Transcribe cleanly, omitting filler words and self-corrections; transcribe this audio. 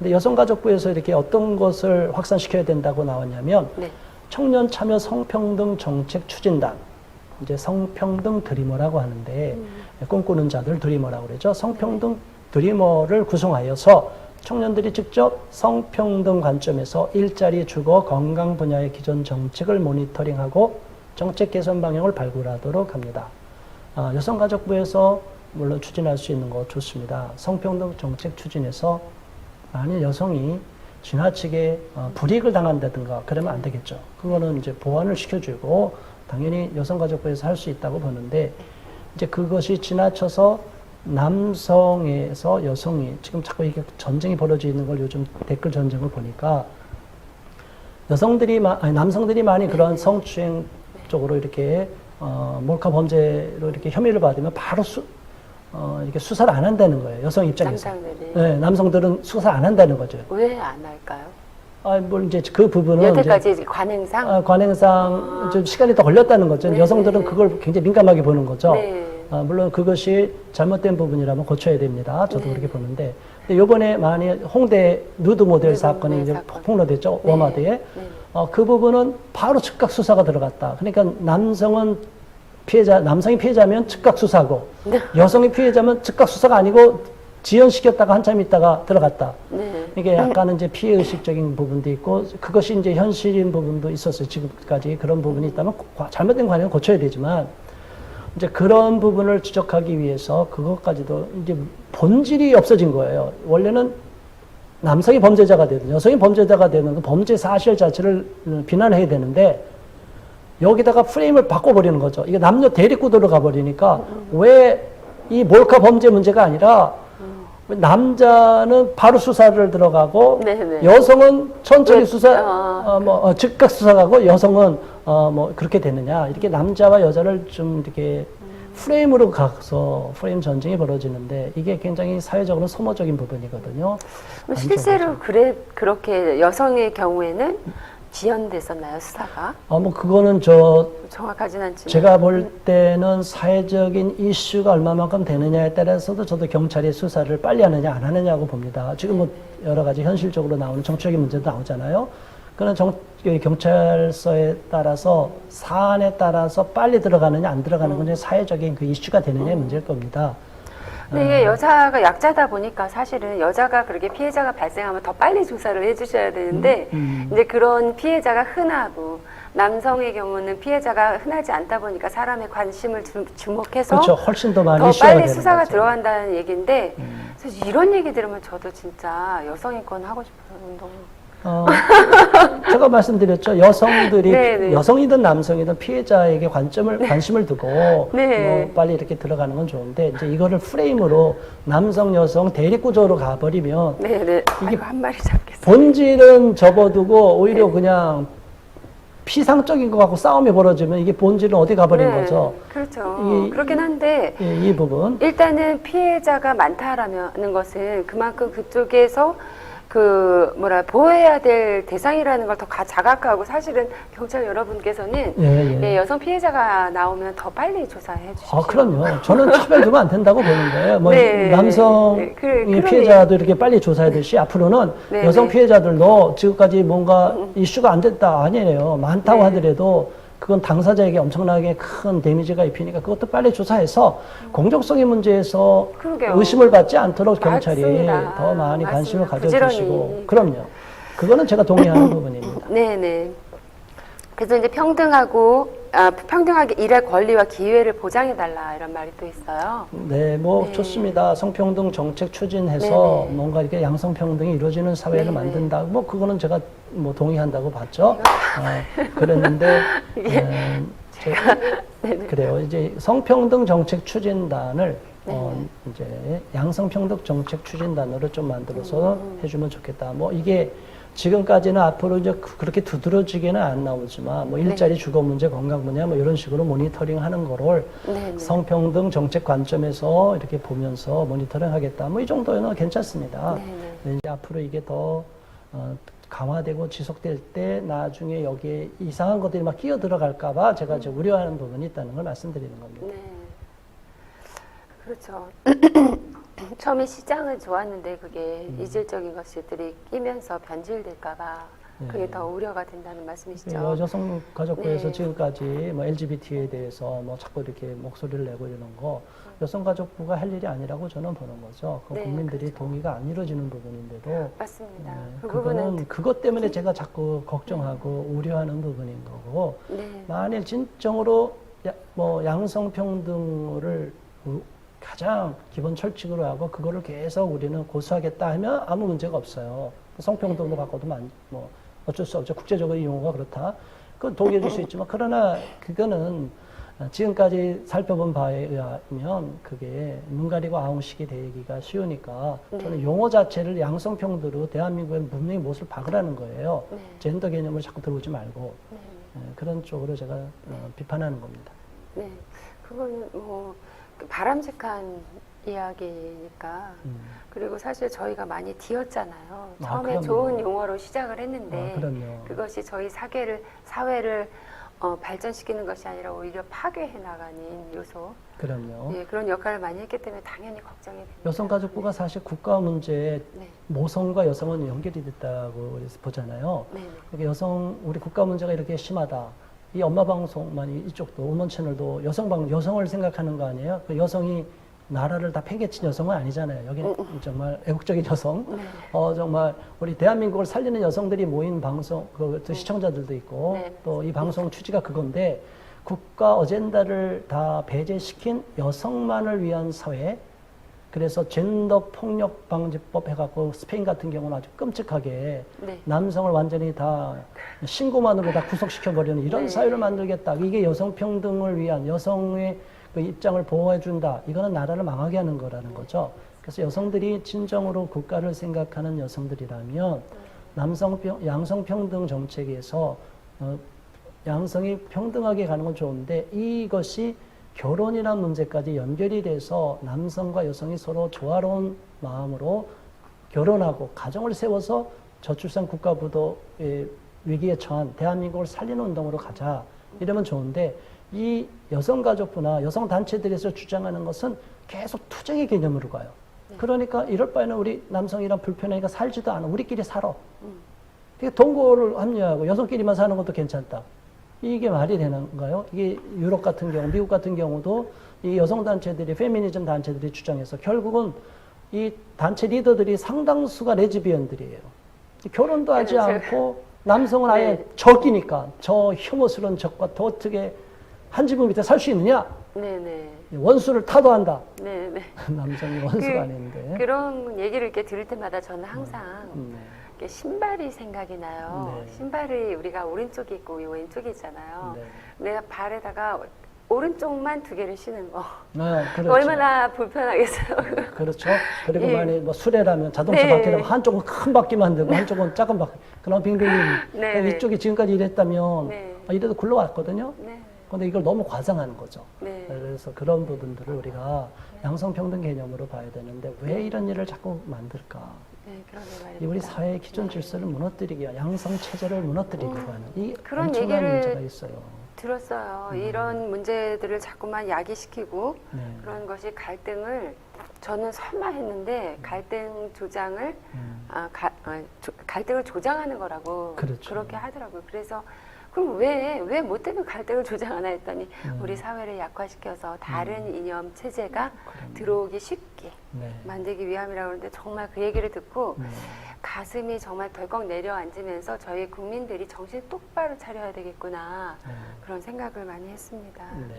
근데 여성가족부에서 이렇게 어떤 것을 확산시켜야 된다고 나왔냐면 네. 청년 참여 성평등 정책 추진단, 이제 성평등 드리머라고 하는데 꿈꾸는 자들 드리머라고 그러죠. 성평등 드리머를 구성하여서 청년들이 직접 성평등 관점에서 일자리, 주거, 건강 분야의 기존 정책을 모니터링하고 정책 개선 방향을 발굴하도록 합니다. 여성가족부에서 물론 추진할 수 있는 거 좋습니다. 성평등 정책 추진에서 만일 여성이 지나치게 불이익을 당한다든가 그러면 안 되겠죠. 그거는 이제 보완을 시켜주고 당연히 여성가족부에서 할 수 있다고 보는데 이제 그것이 지나쳐서 남성에서 여성이 지금 자꾸 이게 전쟁이 벌어지는 걸 요즘 댓글 전쟁을 보니까 남성들이 많이 그런 성추행 쪽으로 이렇게 몰카 범죄로 이렇게 혐의를 받으면 바로 이렇게 수사를 안 한다는 거예요. 여성 입장에서. 남성들이. 네, 남성들은 수사 안 한다는 거죠. 왜 안 할까요? 뭐 이제 그 부분은 여태까지 이제 관행상. 관행상 좀 시간이 더 걸렸다는 거죠. 네. 여성들은 그걸 굉장히 민감하게 보는 거죠. 네. 물론 그것이 잘못된 부분이라면 고쳐야 됩니다. 저도 네. 그렇게 보는데. 근데 요번에 많이 홍대 누드 모델 사건이 이제 폭로됐죠. 네. 워마드에. 네. 그 부분은 바로 즉각 수사가 들어갔다. 그러니까 남성이 피해자면 즉각 수사고, 네. 여성이 피해자면 즉각 수사가 아니고 지연시켰다가 한참 있다가 들어갔다. 네. 이게 약간은 이제 피해의식적인 부분도 있고, 그것이 이제 현실인 부분도 있었어요. 지금까지 그런 부분이 있다면 잘못된 관행은 고쳐야 되지만, 이제 그런 부분을 지적하기 위해서 그것까지도 이제 본질이 없어진 거예요. 원래는 남성이 범죄자가 되든 여성이 범죄자가 되는 그 범죄 사실 자체를 비난해야 되는데 여기다가 프레임을 바꿔버리는 거죠. 이게 남녀 대립구도로 가버리니까 왜 이 몰카 범죄 문제가 아니라 남자는 바로 수사를 들어가고 네네. 여성은 천천히 즉각 수사하고 여성은 뭐 그렇게 되느냐. 이렇게 남자와 여자를 좀 이렇게 프레임으로 가서 프레임 전쟁이 벌어지는데 이게 굉장히 사회적으로 소모적인 부분이거든요. 실제로 그렇게 여성의 경우에는 지연됐었나요, 수사가? 뭐 그거는 정확하진 않지만 제가 볼 때는 사회적인 이슈가 얼마만큼 되느냐에 따라서도 저도 경찰이 수사를 빨리 하느냐 안 하느냐고 봅니다. 지금 뭐 여러 가지 현실적으로 나오는 정치적인 문제도 나오잖아요. 그런 경찰서에 따라서 사안에 따라서 빨리 들어가느냐 안 들어가는 건 사회적인 그 이슈가 되느냐의 문제일 겁니다. 근데 이게 여자가 약자다 보니까 사실은 여자가 그렇게 피해자가 발생하면 더 빨리 조사를 해주셔야 되는데 이제 그런 피해자가 흔하고 남성의 경우는 피해자가 흔하지 않다 보니까 사람의 관심을 주목해서 그렇죠. 훨씬 더 많이 더 이슈가 빨리 되는 수사가 거죠. 들어간다는 얘기인데 사실 이런 얘기 들으면 저도 진짜 여성인권 하고 싶어요. 운동. 제가 말씀드렸죠. 여성들이 네네. 여성이든 남성이든 피해자에게 관심을 두고 네. 뭐 빨리 이렇게 들어가는 건 좋은데 이제 이거를 프레임으로 남성 여성 대립구조로 가버리면 네네. 이게 한 마리 잡겠어요. 본질은 접어두고 오히려 그냥 피상적인 거 갖고 싸움이 벌어지면 이게 본질은 어디 가버린 거죠. 그렇죠. 그렇긴 한데 이 부분 일단은 피해자가 많다라는 것은 그만큼 그쪽에서 보호해야 될 대상이라는 걸 더 자각하고 사실은 경찰 여러분께서는 여성 피해자가 나오면 더 빨리 조사해 주시죠. 그럼요. 저는 차별두면 안 된다고 보는 거예요. 뭐 네. 남성 피해자도 이렇게 빨리 조사하듯이 앞으로는 네. 여성 피해자들도 지금까지 뭔가 이슈가 안 됐다 아니에요. 많다고 하더라도 그건 당사자에게 엄청나게 큰 데미지가 입히니까 그것도 빨리 조사해서 공정성의 문제에서 그러게요. 의심을 받지 않도록 경찰이 맞습니다. 더 많이 관심을 부지런히. 가져주시고 그럼요. 그거는 제가 동의하는 부분입니다. 네네. 그래서 이제 평등하게 일할 권리와 기회를 보장해달라 이런 말이 또 있어요. 네, 뭐 좋습니다. 성평등 정책 추진해서 뭔가 이렇게 양성평등이 이루어지는 사회를 만든다. 뭐 그거는 제가 뭐 동의한다고 봤죠. 그랬는데 그래요. 이제 성평등 정책 추진단을 이제 양성평등 정책 추진단으로 좀 만들어서 해주면 좋겠다. 뭐 이게 지금까지는 앞으로 이제 그렇게 두드러지게는 안 나오지만 뭐 일자리 주거 문제, 건강 분야 뭐 이런 식으로 모니터링 하는 거를 성평등 정책 관점에서 이렇게 보면서 모니터링 하겠다. 뭐 이 정도는 괜찮습니다. 근데 이제 앞으로 이게 더 강화되고 지속될 때 나중에 여기에 이상한 것들이 막 끼어 들어갈까봐 제가 이제 우려하는 부분이 있다는 걸 말씀드리는 겁니다. 네. 그렇죠. 처음에 시장은 좋았는데 그게 이질적인 것들이 끼면서 변질될까봐 그게 네. 더 우려가 된다는 말씀이시죠? 여성가족부에서 네. 지금까지 뭐 LGBT에 대해서 뭐 자꾸 이렇게 목소리를 내고 이러는 거 여성가족부가 할 일이 아니라고 저는 보는 거죠. 그 네, 국민들이 그렇죠. 동의가 안 이루어지는 부분인데도 맞습니다. 네, 그 그거는 부분은 그것 때문에 제가 자꾸 걱정하고 우려하는 부분인 거고 네. 만일 진정으로 뭐 양성평등을 가장 기본 철칙으로 하고 그거를 계속 우리는 고수하겠다 하면 아무 문제가 없어요. 성평등도 갖고도 뭐 어쩔 수 없죠. 국제적으로 용어가 그렇다. 그건 동의해 줄 수 있지만 그러나 그거는 지금까지 살펴본 바에 의하면 그게 눈 가리고 아웅식이 되기가 쉬우니까 저는 용어 자체를 양성평등으로 대한민국의 분명히 못을 박으라는 거예요. 네. 젠더 개념을 자꾸 들어오지 말고 네. 그런 쪽으로 제가 비판하는 겁니다. 네. 그거는 뭐 바람직한 이야기니까. 그리고 사실 저희가 많이 뒤었잖아요. 처음에 그럼요. 좋은 용어로 시작을 했는데 그럼요. 그것이 저희 사회를 발전시키는 것이 아니라 오히려 파괴해 나가는 요소. 그럼요. 예, 그런 역할을 많이 했기 때문에 당연히 걱정이 됩니다. 여성가족부가 사실 국가 문제에 네. 모성과 여성은 연결이 됐다고 보잖아요. 네. 네. 그러니까 우리 국가 문제가 이렇게 심하다. 이 엄마 방송만 이쪽도 음원 채널도 여성을 생각하는 거 아니에요? 그 여성이 나라를 다 패개친 여성은 아니잖아요. 여기는 정말 애국적인 여성, 네. 정말 우리 대한민국을 살리는 여성들이 모인 방송, 또 시청자들도 있고, 네. 또 이 방송 취지가 그건데 국가 어젠다를 다 배제시킨 여성만을 위한 사회. 그래서 젠더 폭력 방지법 해갖고 스페인 같은 경우는 아주 끔찍하게 네. 남성을 완전히 다 신고만으로 다 구속시켜버리는 이런 네. 사회를 만들겠다. 이게 여성 평등을 위한 여성의 그 입장을 보호해준다. 이거는 나라를 망하게 하는 거라는 거죠. 그래서 여성들이 진정으로 국가를 생각하는 여성들이라면 양성평등 정책에서 양성이 평등하게 가는 건 좋은데 이것이 결혼이라는 문제까지 연결이 돼서 남성과 여성이 서로 조화로운 마음으로 결혼하고 가정을 세워서 저출산 국가부도의 위기에 처한 대한민국을 살리는 운동으로 가자. 이러면 좋은데 이 여성가족부나 여성단체들에서 주장하는 것은 계속 투쟁의 개념으로 가요. 그러니까 이럴 바에는 우리 남성이랑 불편하니까 살지도 않아. 우리끼리 살아. 그러니까 동거를 합리화하고 여성끼리만 사는 것도 괜찮다. 이게 말이 되는가요? 이게 유럽 같은 경우, 미국 같은 경우도 이 여성단체들이, 페미니즘 단체들이 주장해서 결국은 이 단체 리더들이 상당수가 레즈비언들이에요. 결혼도 하지 않고 남성은 아예 네. 적이니까 저 혐오스러운 적과 더 어떻게 한 지붕 밑에 살 수 있느냐? 네네. 원수를 타도한다. 네네. 남성이 원수가 아닌데. 그런 얘기를 이렇게 들을 때마다 저는 항상 네. 이렇게 신발이 생각이 나요. 네. 신발이 우리가 오른쪽이 있고 왼쪽이 있잖아요. 네. 내가 발에다가 오른쪽만 2개를 신는 거. 그렇죠. 얼마나 불편하겠어요. 그렇죠. 그리고 예. 만약 뭐 수레라면 자동차 네. 바퀴라면 한쪽은 큰 바퀴 만들고 한쪽은 작은 바퀴. 그럼 빙빙. 네, 네. 이쪽이 지금까지 이랬다면 네. 이래도 굴러왔거든요. 네. 근데 이걸 너무 과장하는 거죠. 네. 그래서 그런 부분들을 우리가 양성평등 개념으로 봐야 되는데 왜 이런 일을 자꾸 만들까? 네, 그러게 말입니다. 우리 사회의 기존 질서를 무너뜨리기 위한 양성 체제를 무너뜨리기 위한 이 그런 엄청난 얘기를 문제가 있어요. 들었어요. 이런 문제들을 자꾸만 야기시키고 네. 그런 것이 갈등을 저는 설마 했는데 갈등 조장을 갈등을 조장하는 거라고 그렇죠. 그렇게 하더라고요. 그래서 그럼 왜 뭐 때문에 갈등을 조장하나 했더니 우리 사회를 약화시켜서 다른 이념 체제가 들어오기 쉽게 네. 만들기 위함이라고 그러는데 정말 그 얘기를 듣고 네. 가슴이 정말 덜컥 내려앉으면서 저희 국민들이 정신 똑바로 차려야 되겠구나 네. 그런 생각을 많이 했습니다. 네.